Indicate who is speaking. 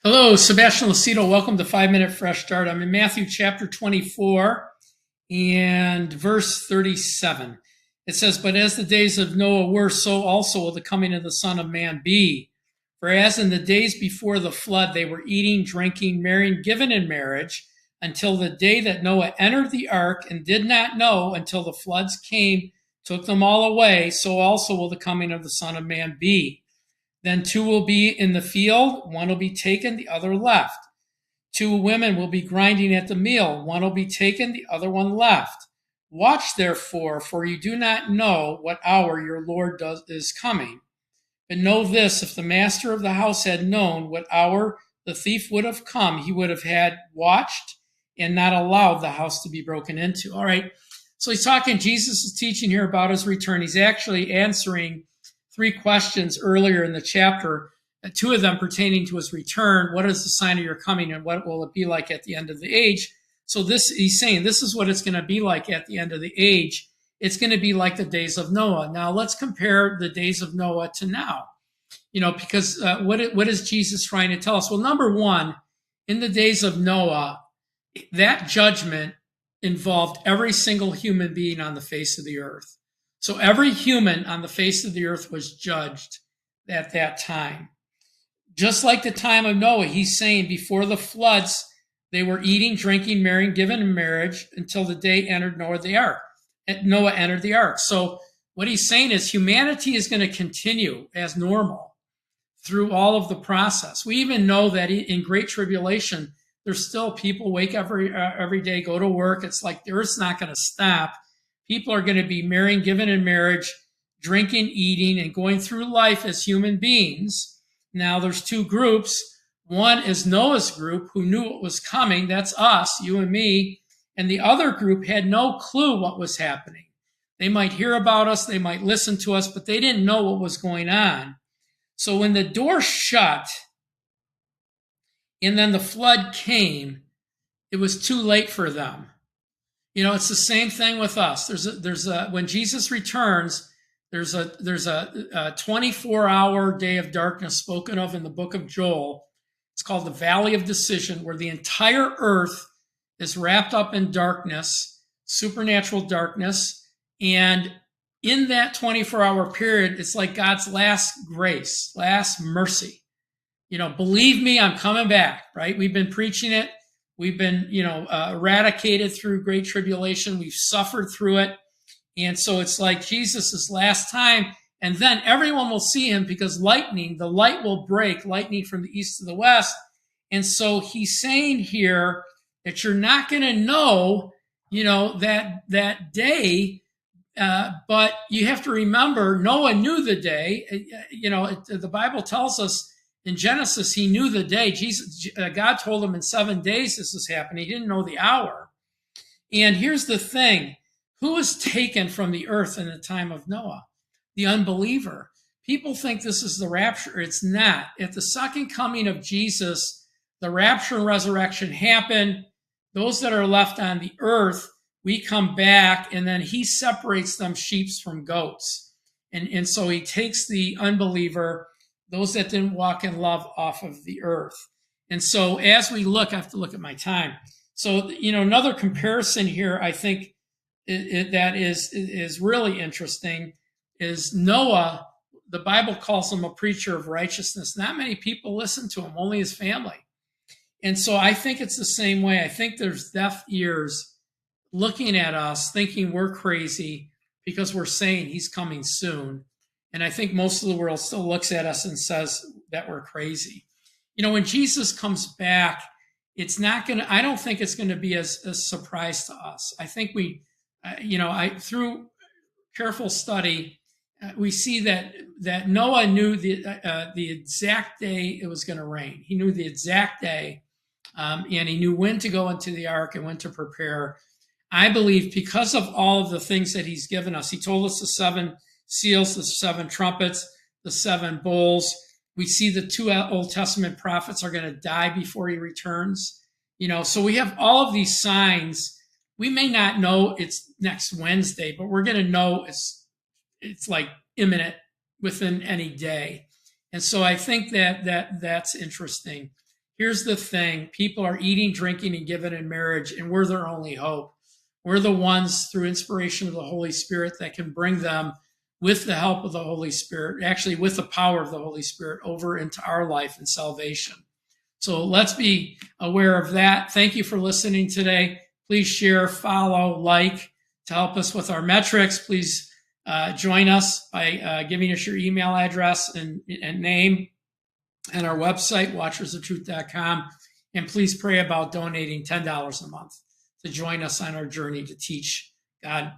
Speaker 1: Hello, Sebastian Lucido. Welcome to 5 Minute Fresh Start. I'm in Matthew chapter 24 and verse 37. It says, "But as the days of Noah were, so also will the coming of the Son of Man be. For as in the days before the flood, they were eating, drinking, marrying, given in marriage, until the day that Noah entered the ark, and did not know until the floods came, took them all away, so also will the coming of the Son of Man be. Then two will be in the field, one will be taken, the other left. Two women will be grinding at the mill, one will be taken, the other one left. Watch therefore, for you do not know what hour your Lord is coming. But know this, if the master of the house had known what hour the thief would have come, he would have had watched and not allowed the house to be broken into." All right. So Jesus is teaching here about his return. He's actually answering three questions earlier in the chapter, two of them pertaining to his return. What is the sign of your coming, and what will it be like at the end of the age? So he's saying this is what it's going to be like at the end of the age. It's going to be like the days of Noah. Now let's compare the days of Noah to now. Because what is Jesus trying to tell us? Well, number one, in the days of Noah, that judgment involved every single human being on the face of the earth. So every human on the face of the earth was judged at that time. Just like the time of Noah, he's saying before the floods, they were eating, drinking, marrying, given in marriage until the day Noah entered the ark. So what he's saying is humanity is going to continue as normal through all of the process. We even know that in Great Tribulation, there's still people wake every day, go to work. It's like the earth's not going to stop. People are going to be marrying, given in marriage, drinking, eating, and going through life as human beings. Now, there's two groups. One is Noah's group, who knew what was coming. That's us, you and me. And the other group had no clue what was happening. They might hear about us, they might listen to us, but they didn't know what was going on. So when the door shut and then the flood came, it was too late for them. It's the same thing with us. When Jesus returns, there's a 24-hour day of darkness spoken of in the book of Joel. It's called the Valley of Decision, where the entire earth is wrapped up in darkness, supernatural darkness. And in that 24-hour period, it's like God's last grace, last mercy. Believe me, I'm coming back, right? We've been preaching it. We've been, eradicated through Great Tribulation. We've suffered through it. And so it's like Jesus' last time. And then everyone will see him because the light will break, lightning from the east to the west. And so he's saying here that you're not going to know, that day. But you have to remember, Noah knew the day. The Bible tells us, in Genesis, he knew the day. God told him in 7 days this is happening. He didn't know the hour. And here's the thing. Who was taken from the earth in the time of Noah? The unbeliever. People think this is the rapture. It's not. At the second coming of Jesus, the rapture and resurrection happen. Those that are left on the earth, we come back, and then he separates them sheep from goats. And so he takes the unbeliever, those that didn't walk in love, off of the earth. And so as we look, I have to look at my time. So, another comparison here, I think that is really interesting is Noah. The Bible calls him a preacher of righteousness. Not many people listen to him, only his family. And so I think it's the same way. I think there's deaf ears looking at us, thinking we're crazy because we're saying he's coming soon. And I think most of the world still looks at us and says that we're crazy. When Jesus comes back, I don't think it's going to be as a surprise to us. I think through careful study, we see that Noah knew the exact day it was going to rain. He knew the exact day, and he knew when to go into the ark and when to prepare. I believe because of all of the things that he's given us, he told us the 7 seals, the 7 trumpets, the 7 bowls. We see the 2 Old Testament prophets are going to die before he returns. So we have all of these signs. We may not know it's next Wednesday, but we're going to know it's like imminent within any day. And so I think that's interesting. Here's the thing. People are eating, drinking, and giving in marriage, and we're their only hope. We're the ones through inspiration of the Holy Spirit that can bring them with the help of the Holy Spirit, actually with the power of the Holy Spirit, over into our life and salvation. So let's be aware of that. Thank you for listening today. Please share, follow, like to help us with our metrics. Please join us by giving us your email address and name, and our website, watchersoftruth.com. And please pray about donating $10 a month to join us on our journey to teach God